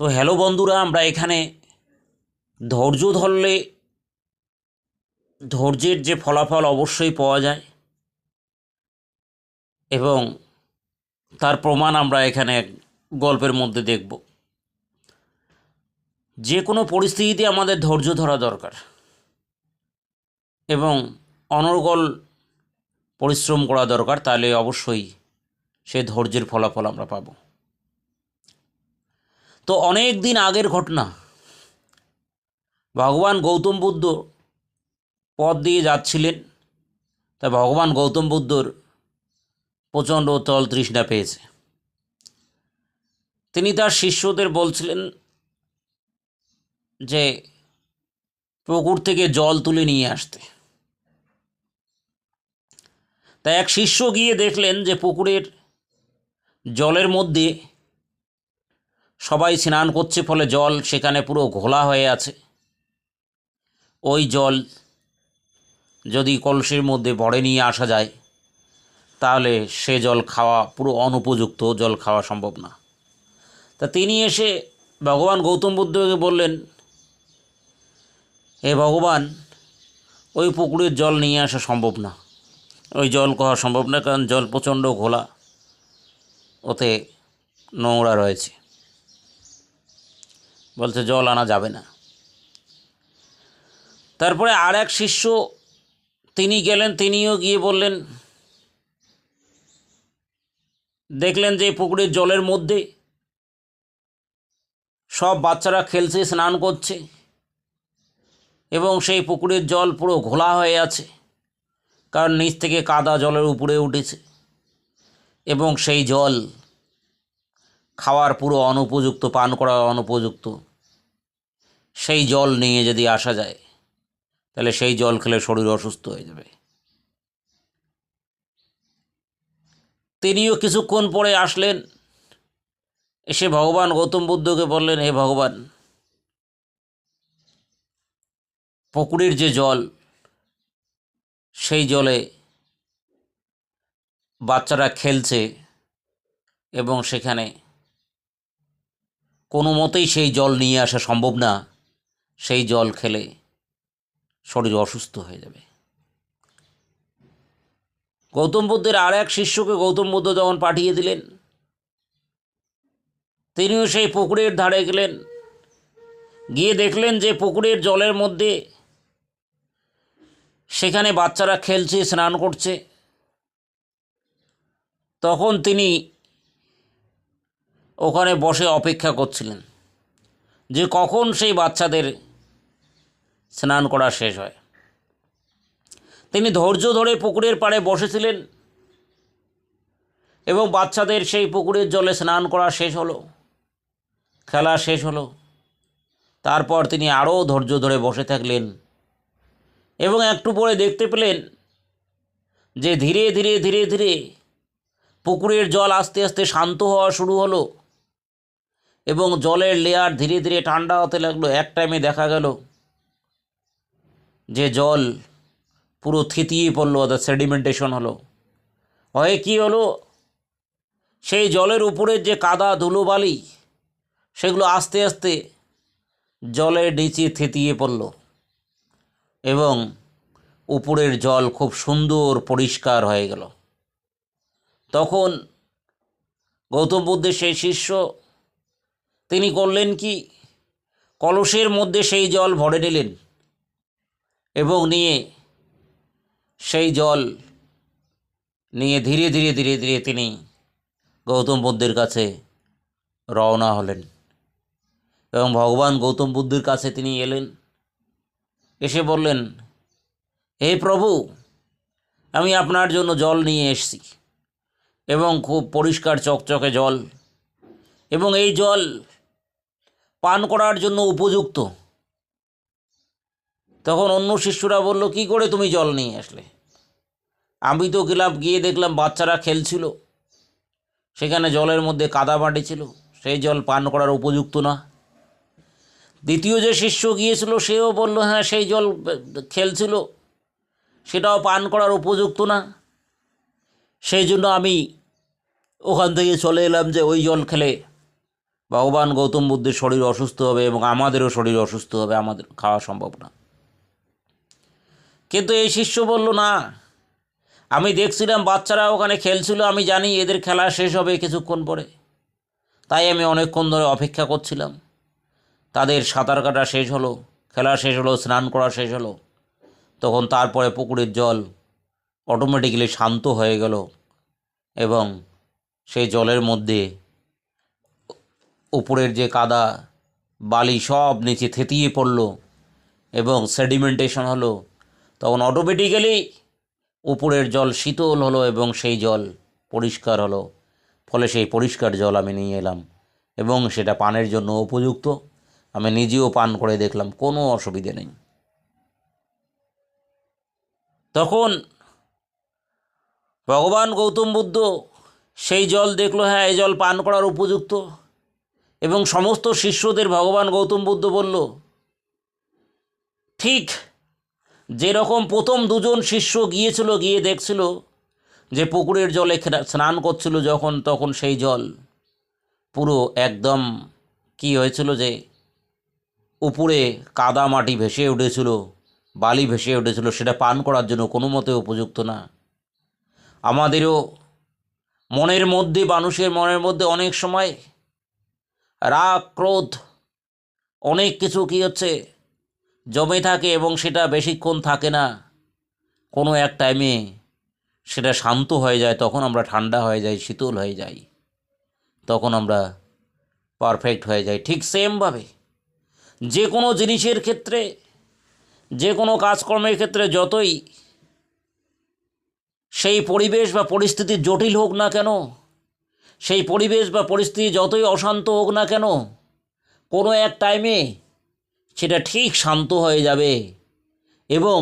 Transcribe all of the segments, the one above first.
তো হ্যালো বন্ধুরা, আমরা এখানে ধৈর্য ধরলে ধৈর্যের যে ফলাফল অবশ্যই পাওয়া যায় এবং তার প্রমাণ আমরা এখানে গল্পের মধ্যে দেখব। যে কোনো পরিস্থিতিতে আমাদের ধৈর্য ধরা দরকার এবং অনর্গল পরিশ্রম করা দরকার, তাহলে অবশ্যই সেই ধৈর্যের ফলাফল আমরা পাব। তো অনেক দিন আগের ঘটনা, ভগবান গৌতম বুদ্ধ পথ দিয়ে যাচ্ছিলেন। তা ভগবান গৌতম বুদ্ধর প্রচণ্ড জল তৃষ্ণা পেয়েছে। তিনি তার শিষ্যদের বলছিলেন যে পুকুর থেকে জল তুলে নিয়ে আসতে। তাই এক শিষ্য গিয়ে দেখলেন যে পুকুরের জলের মধ্যে সবাই স্নান করছে, ফলে জল সেখানে পুরো ঘোলা হয়ে আছে। ওই জল যদি কলসির মধ্যে ভরে নিয়ে আসা যায় তাহলে সে জল খাওয়া পুরো অনুপযুক্ত, জল খাওয়া সম্ভব না। তা তিনি এসে ভগবান গৌতম বুদ্ধকে বললেন, হে ভগবান, ওই পুকুরের জল নিয়ে আসা সম্ভব না, ওই জল খাওয়া সম্ভব না, কারণ জল প্রচণ্ড ঘোলা, ওতে নোংরা রয়েছে। বলছে জল আনা যাবে না। তারপরে আর এক শিষ্য তিনি গেলেন, তিনিও গিয়ে বললেন, দেখলেন যে পুকুরের জলের মধ্যে সব বাচ্চারা খেলছে, স্নান করছে এবং সেই পুকুরের জল পুরো ঘোলা হয়ে আছে, কারণ নিচ থেকে কাদা জলের উপরে উঠেছে এবং সেই জল খাওয়ার পুরো অনুপযুক্ত, পান করা অনুপযুক্ত। সেই জল নিয়ে যদি আসা যায় তাহলে সেই জল খেলে শরীর অসুস্থ হয়ে যাবে। তিনিও কিছুক্ষণ পরে আসলেন, এসে ভগবান গৌতম বুদ্ধকে বললেন, হে ভগবান, পুকুরের যে জল, সেই জলে বাচ্চারা খেলছে এবং সেখানে কোনো মতেই সেই জল নিয়ে আসা সম্ভব না, সেই জল খেলে শরীর অসুস্থ হয়ে যাবে। গৌতম বুদ্ধের আর এক শিষ্যকে গৌতম বুদ্ধ যখন পাঠিয়ে দিলেন, তিনিও সেই পুকুরের ধারে গেলেন, গিয়ে দেখলেন যে পুকুরের জলের মধ্যে সেখানে বাচ্চারা খেলছে, স্নান করছে। তখন তিনি ওখানে বসে অপেক্ষা করছিলেন যে কখন সেই বাচ্চাদের স্নান করা শেষ হয়। তিনি ধৈর্য ধরে পুকুরের পাড়ে বসেছিলেন এবং বাচ্চাদের সেই পুকুরের জলে স্নান করা শেষ হলো, খেলা শেষ হলো। তারপর তিনি আরও ধৈর্য ধরে বসে থাকলেন এবং একটু পরে দেখতে পেলেন যে ধীরে ধীরে ধীরে ধীরে পুকুরের জল আস্তে আস্তে শান্ত হওয়া শুরু হলো এবং জলের লেয়ার ধীরে ধীরে ঠান্ডা হতে লাগলো। এক টাইমে দেখা গেল যে জল পুরো থিতিয়ে পড়লো, অর্থাৎ সেডিমেন্টেশন হলো। হয়ে কী হলো, সেই জলের উপরের যে কাদা ধুলোবালি সেগুলো আস্তে আস্তে জলের নিচে থিতিয়ে পড়ল এবং উপরের জল খুব সুন্দর পরিষ্কার হয়ে গেল। তখন গৌতম বুদ্ধের সেই শিষ্য তিনি করলেন কি, কলসের মধ্যে সেই জল ভরে নিলেন এবং নিয়ে সেই জল নিয়ে ধীরে ধীরে ধীরে ধীরে তিনি গৌতম বুদ্ধের কাছে রওনা হলেন এবং ভগবান গৌতম বুদ্ধের কাছে তিনি এলেন। এসে বললেন, হে প্রভু, আমি আপনার জন্য জল নিয়ে এসেছি এবং খুব পরিষ্কার চকচকে জল, এবং এই জল পান করার জন্য উপযুক্ত। তখন অন্য শিষ্যরা বলল, কী করে তুমি জল নিয়ে আসলে? আমি তো গিয়ে দেখলাম বাচ্চারা খেলছিল, সেখানে জলের মধ্যে কাদা মাটি ছিল, সেই জল পান করার উপযুক্ত না। দ্বিতীয় যে শিষ্য গিয়েছিল সেও বলল, হ্যাঁ, সেই জল খেলছিল, সেটাও পান করার উপযুক্ত না। সেই জন্য আমি ওখান থেকে চলে এলাম যে ওই জল খেলে ভগবান গৌতম বুদ্ধের শরীর অসুস্থ হবে এবং আমাদেরও শরীর অসুস্থ হবে, আমাদের খাওয়া সম্ভব না। কিন্তু এই শিষ্য বলল, না, আমি দেখছিলাম বাচ্চারা ওখানে খেলছিল, আমি জানি এদের খেলা শেষ হবে কিছুক্ষণ পরে, তাই আমি অনেকক্ষণ ধরে অপেক্ষা করছিলাম। তাদের সাঁতার কাটা শেষ হলো, খেলা শেষ হলো, স্নান করা শেষ হলো, তখন তারপরে পুকুরের জল অটোমেটিক্যালি শান্ত হয়ে গেল এবং সেই জলের মধ্যে উপরের যে কাদা বালি সব নিচে থেতিয়ে পড়ল এবং সেডিমেন্টেশন হলো। তখন অটোমেটিক্যালি উপরের জল শীতল হলো এবং সেই জল পরিষ্কার হলো। ফলে সেই পরিষ্কার জল আমি নিয়ে এলাম এবং সেটা পানের জন্য উপযুক্ত। আমি নিজেও পান করে দেখলাম, কোনো অসুবিধে নেই। তখন ভগবান গৌতম বুদ্ধ সেই জল দেখলো, হ্যাঁ, এই জল পান করার উপযুক্ত, এবং সমস্ত শিষ্যদের ভগবান গৌতম বুদ্ধ বলল, ঠিক যেরকম প্রথম দুজন শিষ্য গিয়েছিল, গিয়ে দেখছিল যে পুকুরের জলে স্নান করছিল যখন, তখন সেই জল পুরো একদম কি হয়েছিল যে উপরে কাদা মাটি ভেসে উঠেছিল, বালি ভেসে উঠেছিল, সেটা পান করার জন্য কোনো মতে উপযুক্ত না। আমাদেরও মনের মধ্যে, মানুষের মনের মধ্যে অনেক সময় রাগ, ক্রোধ, অনেক কিছু কি হচ্ছে জমে থাকে এবং সেটা বেশিক্ষণ থাকে না, কোনো এক টাইমে সেটা শান্ত হয়ে যায়, তখন আমরা ঠান্ডা হয়ে যাই, শীতল হয়ে যাই, তখন আমরা পারফেক্ট হয়ে যাই। ঠিক সেমভাবে যে কোনো জিনিসের ক্ষেত্রে, যে কোনো কাজকর্মের ক্ষেত্রে যতই সেই পরিবেশ বা পরিস্থিতি জটিল হোক না কেন, সেই পরিবেশ বা পরিস্থিতি যতই অশান্ত হোক না কেন, কোনো এক টাইমে সেটা ঠিক শান্ত হয়ে যাবে এবং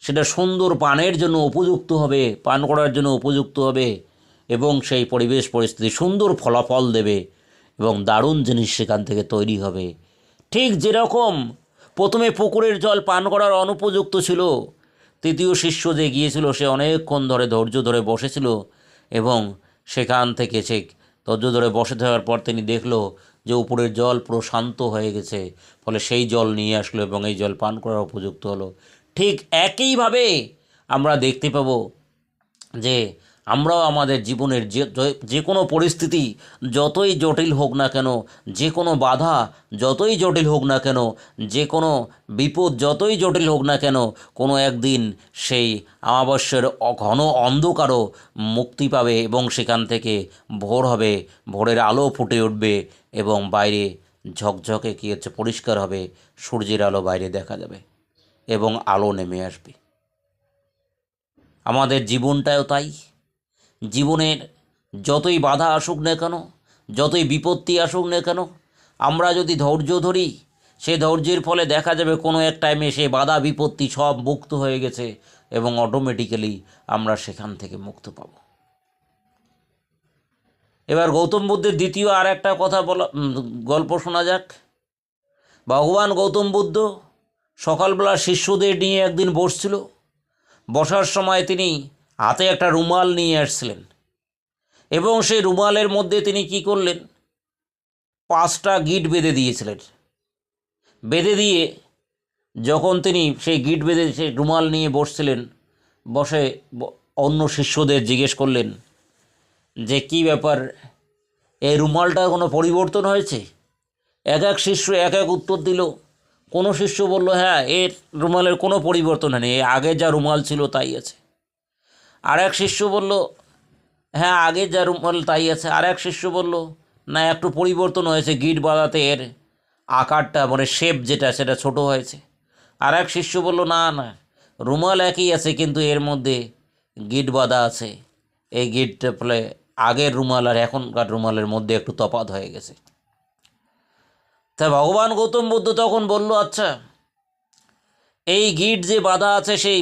সেটা সুন্দর পানের জন্য উপযুক্ত হবে, পান করার জন্য উপযুক্ত হবে এবং সেই পরিবেশ পরিস্থিতি সুন্দর ফলাফল দেবে এবং দারুণ জিনিস সেখান থেকে তৈরি হবে। ঠিক যেরকম প্রথমে পুকুরের জল পান করার অনুপযুক্ত ছিল, তৃতীয় শিষ্য যে গিয়েছিল সে অনেকক্ষণ ধরে ধৈর্য ধরে বসেছিল এবং সেখান থেকে সে ধৈর্য ধরে বসে থাকার পর তিনি দেখলো যে উপরের জল পুরো শান্ত হয়ে গেছে, ফলে সেই জল নিয়ে আসলো এবং এই জল পান করার উপযুক্ত হলো। ঠিক একইভাবে আমরা দেখতে পাব যে আমরাও আমাদের জীবনের যে কোনো পরিস্থিতি যতই জটিল হোক না কেন, যে কোনো বাধা যতই জটিল হোক না কেন, যে কোনো বিপদ যতই জটিল হোক না কেন, কোনো একদিন সেই আমাবস্যার ঘন অন্ধকারও মুক্তি পাবে এবং সেখান থেকে ভোর হবে, ভোরের আলো ফুটে উঠবে এবং বাইরে ঝকঝকে কী হচ্ছে পরিষ্কার হবে, সূর্যের আলো বাইরে দেখা যাবে এবং আলো নেমে আসবে। আমাদের জীবনটাও তাই। জীবনের যতই বাধা আসুক না কেন, যতই বিপত্তি আসুক না কেন, আমরা যদি ধৈর্য ধরি, সেই ধৈর্যের ফলে দেখা যাবে কোনো এক টাইমে সেই বাধা বিপত্তি সব মুক্ত হয়ে গেছে এবং অটোমেটিক্যালি আমরা সেখান থেকে মুক্ত পাব। এবার গৌতম বুদ্ধের দ্বিতীয় আর একটা কথা গল্প শোনা যাক। ভগবান গৌতম বুদ্ধ সকালবেলা শিষ্যদের নিয়ে একদিন বসছিল। বসার সময় তিনি হাতে একটা রুমাল নিয়ে আসছিলেন এবং সেই রুমালের মধ্যে তিনি কি করলেন, 5টা গিট বেঁধে দিয়েছিলেন। বেঁধে দিয়ে যখন তিনি সেই গিট বেঁধে সেই রুমাল নিয়ে বসছিলেন, বসে অন্য শিষ্যদের জিজ্ঞেস করলেন যে কী ব্যাপার, এই রুমালটার কোনো পরিবর্তন হয়েছে? এক এক শিষ্য এক এক উত্তর দিল। কোনো শিষ্য বলল, হ্যাঁ, এর রুমালের কোনো পরিবর্তন হয়নি, আগে যা রুমাল ছিল তাই আছে। আর এক শিষ্য বলল, হ্যাঁ, আগে যা রুমাল তাই আছে। আর এক শিষ্য বলল, না, একটু পরিবর্তন হয়েছে, গিট বাঁধাতে এর আকারটা মানে শেপ যেটা সেটা ছোট হয়েছে। আর এক শিষ্য বলল, না না, রুমাল একই আছে কিন্তু এর মধ্যে গিট বাঁধা আছে, এই গিটটা ফলে আগের রুমাল আর এখনকার রুমালের মধ্যে একটু তফাৎ হয়ে গেছে। তাই ভগবান গৌতম বুদ্ধ তখন বলল, আচ্ছা, এই গিট যে বাঁধা আছে সেই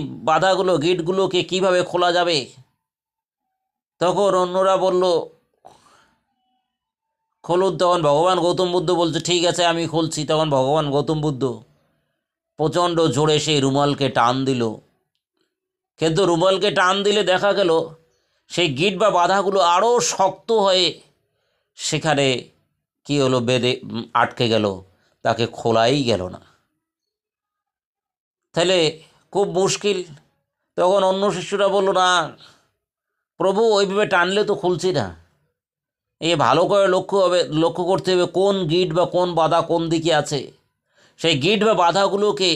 গিটগুলোকে কিভাবে খোলা যাবে? তখন অন্যরা বলল, খুলুন। তখন ভগবান গৌতম বুদ্ধ বলছে, ঠিক আছে, আমি খুলছি। তখন ভগবান গৌতম বুদ্ধ প্রচণ্ড জোরে সেই রুমালকে টান দিল, কিন্তু রুমালকে টান দিলে দেখা গেল সেই গিট বা বাধাগুলো আরও শক্ত হয়ে সেখানে কি হলো, বেঁধে আটকে গেল, তাকে খোলাই গেল না। তাহলে খুব মুশকিল। তখন অন্য শিষ্যরা বলল, না প্রভু, ওইভাবে টানলে তো খুলছি না, ভালো করে লক্ষ্য করতে হবে কোন গিট বা কোন বাধা কোন দিকে আছে। সেই গিট বা বাধাগুলোকে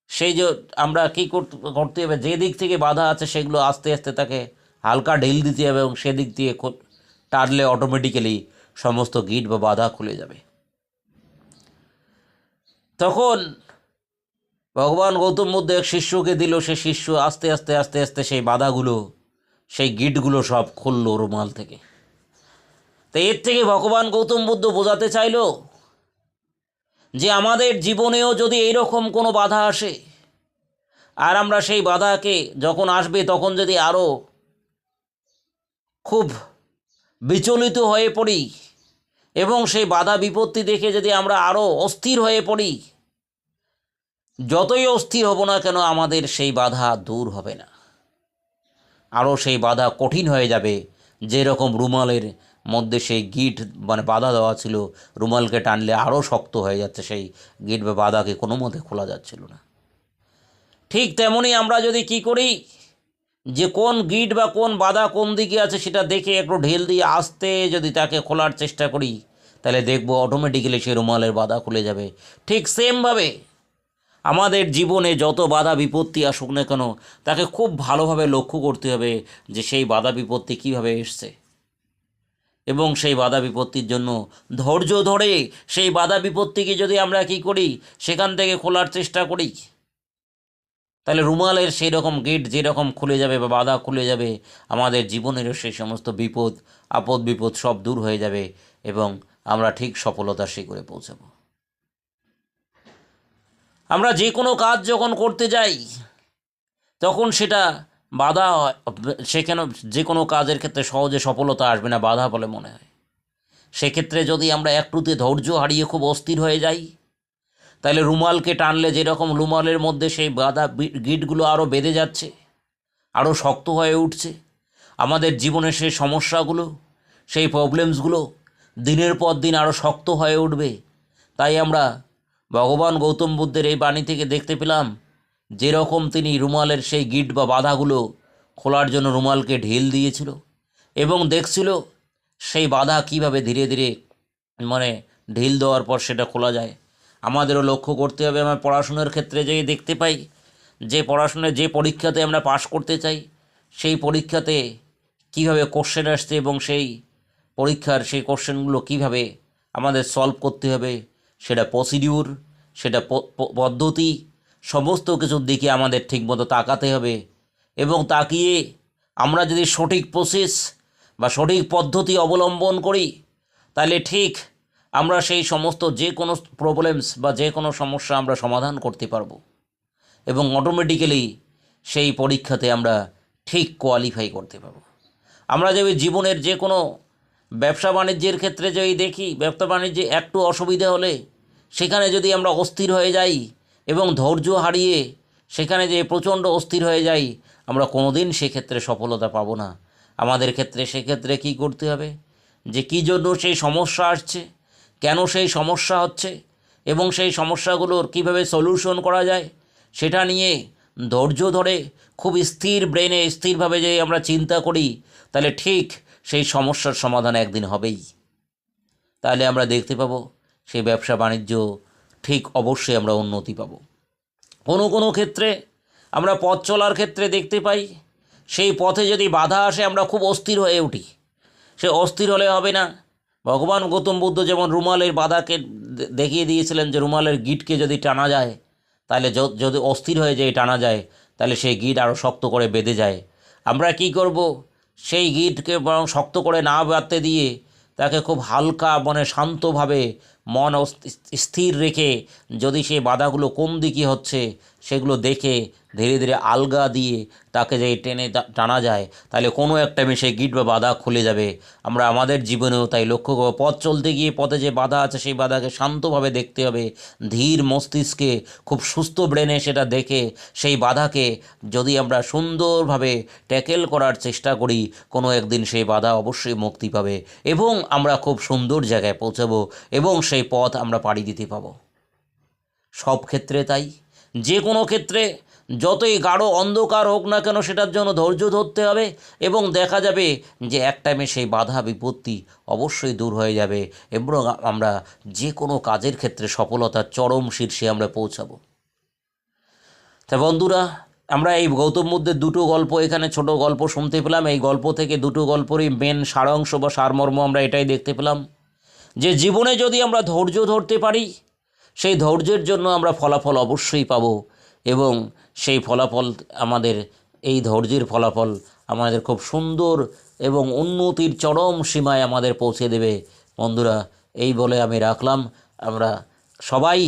সেই যে আমরা কী করতে হবে, যে দিক থেকে বাধা আছে সেগুলো আস্তে আস্তে তাকে হালকা ঢিল দিতে হবে, এবং সেদিক দিয়ে টানলে অটোমেটিক্যালি সমস্ত গিট বা বাধা খুলে যাবে। তখন ভগবান গৌতম বুদ্ধ এক শিষ্যকে দিল, সে শিষ্য আস্তে আস্তে আস্তে আস্তে সেই বাধাগুলো, সেই গিটগুলো সব খুলল রুমাল থেকে। তো এর থেকে ভগবান গৌতম বুদ্ধ বোঝাতে চাইল যে আমাদের জীবনেও যদি এইরকম কোনো বাধা আসে, আর আমরা সেই বাধাকে যখন আসবে তখন যদি আরও খুব বিচলিত হয়ে পড়ি, এবং সেই বাধা বিপত্তি দেখে যদি আমরা আরও অস্থির হয়ে পড়ি, যতই অস্থির হব না কেন আমাদের সেই বাধা দূর হবে না, আরও সেই বাধা কঠিন হয়ে যাবে। যেরকম রুমালের মধ্যে সেই গিট বাধা দেওয়া ছিল, রুমালকে টানলে আরও শক্ত হয়ে যাচ্ছে, সেই গিট বা বাধাকে কোনো মতে খোলা যাচ্ছিল না। ঠিক তেমনই আমরা যদি কি করি, যে কোন গিট বা কোন বাধা কোন দিকে আছে সেটা দেখে একটু ঢিল দিয়ে আস্তে যদি তাকে খোলার চেষ্টা করি, তাহলে দেখব অটোমেটিক্যালি সেই রুমালের বাধা খুলে যাবে। ঠিক সেমভাবে আমাদের জীবনে যত বাধা বিপত্তি আসুক না কেন, তাকে খুব ভালোভাবে লক্ষ্য করতে হবে যে সেই বাধা বিপত্তি কীভাবে এসছে, এবং সেই বাধা বিপত্তির জন্য ধৈর্য ধরে সেই বাধা বিপত্তিকে যদি আমরা কি করি, সেখান থেকে খোলার চেষ্টা করি, তাহলে রুমালের সেই রকম গেট যেরকম খুলে যাবে বা বাধা খুলে যাবে, আমাদের জীবনেরও সেই সমস্ত বিপদ আপদ বিপদ সব দূর হয়ে যাবে, এবং আমরা ঠিক সফলতার শিখরে পৌঁছাব। আমরা যে কোনো কাজ যখন করতে যাই তখন সেটা বাধা হয়, সেখানে যে কোনো কাজের ক্ষেত্রে সহজে সফলতা আসবে না, বাধা বলে মনে হয়। সেক্ষেত্রে যদি আমরা একটুতে ধৈর্য হারিয়ে খুব অস্থির হয়ে যাই, তাহলে রুমালকে টানলে যেরকম রুমালের মধ্যে সেই বাধা গিটগুলো আরও বেঁধে যাচ্ছে, আরও শক্ত হয়ে উঠছে, আমাদের জীবনের সেই সমস্যাগুলো, সেই প্রবলেমসগুলো দিনের পর দিন আরও শক্ত হয়ে উঠবে। তাই আমরা ভগবান গৌতম বুদ্ধের এই বাণী থেকে দেখতে পেলাম, যেরকম তিনি রুমালের সেই গিট বা বাধাগুলো খোলার জন্য রুমালকে ঢিল দিয়েছিল, এবং দেখছিল সেই বাধা কীভাবে ধীরে ধীরে ঢিল দেওয়ার পর সেটা খোলা যায়। আমাদেরও লক্ষ্য করতে হবে, আমরা পড়াশোনার ক্ষেত্রে যে দেখতে পাই, যে পড়াশোনায় যে পরীক্ষাতে আমরা পাশ করতে চাই, সেই পরীক্ষাতে কীভাবে কোশ্চেন আসছে, এবং সেই পরীক্ষার সেই কোশ্চেনগুলো কীভাবে আমাদের সলভ করতে হবে, সেটা প্রসিডিউর, সেটা পদ্ধতি, সমস্ত কিছুর দিকে আমাদের ঠিকমতো তাকাতে হবে। এবং তাকিয়ে আমরা যদি সঠিক প্রসেস বা সঠিক পদ্ধতি অবলম্বন করি, তাহলে ঠিক আমরা সেই সমস্ত যে কোনো প্রবলেমস বা যে কোনো সমস্যা আমরা সমাধান করতে পারবো, এবং অটোমেটিক্যালি সেই পরীক্ষাতে আমরা ঠিক কোয়ালিফাই করতে পারবো। আমরা যদি জীবনের যে কোনো ব্যবসা বাণিজ্যের ক্ষেত্রে যদি দেখি, ব্যবসা বাণিজ্যে একটু অসুবিধা হলে সেখানে যদি আমরা অস্থির হয়ে যাই এবং ধৈর্য হারিয়ে সেখানে যে প্রচণ্ড অস্থির হয়ে যাই, আমরা কোনো দিন সেক্ষেত্রে সফলতা পাবো না। আমাদের ক্ষেত্রে সেক্ষেত্রে কী করতে হবে, যে কী জন্য সেই সমস্যা আসছে, কেন সেই সমস্যা হচ্ছে, এবং সেই সমস্যাগুলোর কীভাবে সলিউশন করা যায়, সেটা নিয়ে ধৈর্য ধরে খুব স্থির ব্রেনে স্থিরভাবে যে আমরা চিন্তা করি, তাহলে ঠিক সেই সমস্যার সমাধান একদিন হবেই। তাহলে আমরা দেখতে পাবো সেই ব্যবসা বাণিজ্য ঠিক অবশ্যই আমরা উন্নতি পাবো। কোনো কোনো ক্ষেত্রে আমরা পথ চলার ক্ষেত্রে দেখতে পাই, সেই পথে যদি বাধা আসে আমরা খুব অস্থির হয়ে উঠি। সে অস্থির হলে হবে না। ভগবান গৌতম বুদ্ধ যেমন রুমালের বাধাকে দেখিয়ে দিয়েছিলেন, যে রুমালের গিটকে যদি টানা যায়, তাহলে যদি অস্থির হয়ে যায় টানা যায়, তাহলে সেই গিট আরও শক্ত করে বেঁধে যায়। আমরা কি করব, সেই গিটকে বরং শক্ত করে না বাঁধতে দিয়ে তাকে খুব হালকা শান্তভাবে মন স্থির রেখে যদি সেই বাধাগুলো কোন দিকে হচ্ছে সেগুলো দেখে ধীরে ধীরে আলগা দিয়ে তাকে যে টেনে টানা যায়, তাহলে কোনো একটা সেই গিট বা বাধা খুলে যাবে। আমরা আমাদের জীবনেও তাই লক্ষ্য করব, পথ চলতে গিয়ে পথে যে বাধা আছে সেই বাধাকে শান্তভাবে দেখতে হবে, ধীর মস্তিষ্কে খুব সুস্থ ব্রেনে সেটা দেখে সেই বাধাকে যদি আমরা সুন্দরভাবে ট্যাকেল করার চেষ্টা করি, কোনো একদিন সেই বাধা অবশ্যই মুক্তি পাবে এবং আমরা খুব সুন্দর জায়গায় পৌঁছাবো এবং সেই পথ আমরা পাড়ি দিতে পাবো। সব ক্ষেত্রে তাই, যে কোনো ক্ষেত্রে যতই গাঢ় অন্ধকার হোক না কেন সেটার জন্য ধৈর্য ধরতে হবে এবং দেখা যাবে যে এক টাইমে সেই বাধা বিপত্তি অবশ্যই দূর হয়ে যাবে এবং আমরা যে কোনো কাজের ক্ষেত্রে সফলতার চরম শীর্ষে আমরা পৌঁছাবো। তা বন্ধুরা, আমরা এই গৌতম বুদ্ধের দুটো গল্প, এখানে ছোট গল্প শুনতে পেলাম। এই গল্প থেকে দুটো গল্পরই মেন সারাংশ বা সারমর্ম আমরা এটাই দেখতে পেলাম যে জীবনে যদি আমরা ধৈর্য ধরতে পারি, সেই ধৈর্যের জন্য আমরা ফলাফল অবশ্যই পাব এবং সেই ফলাফল আমাদের, এই ধৈর্যের ফলাফল আমাদের খুব সুন্দর এবং উন্নতির চরম সীমায় আমাদের পৌঁছে দেবে। বন্ধুরা, এই বলে আমি রাখলাম। আমরা সবাই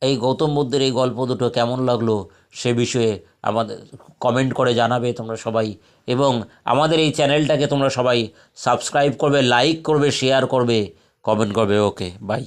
এই গৌতম বুদ্ধের এই গল্প দুটো কেমন লাগলো সে বিষয়ে আমাদের কমেন্ট করে জানাবে তোমরা সবাই, এবং আমাদের এই চ্যানেলটাকে তোমরা সবাই সাবস্ক্রাইব করবে, লাইক করবে, শেয়ার করবে, কমেন্ট করবে। ওকে, বাই।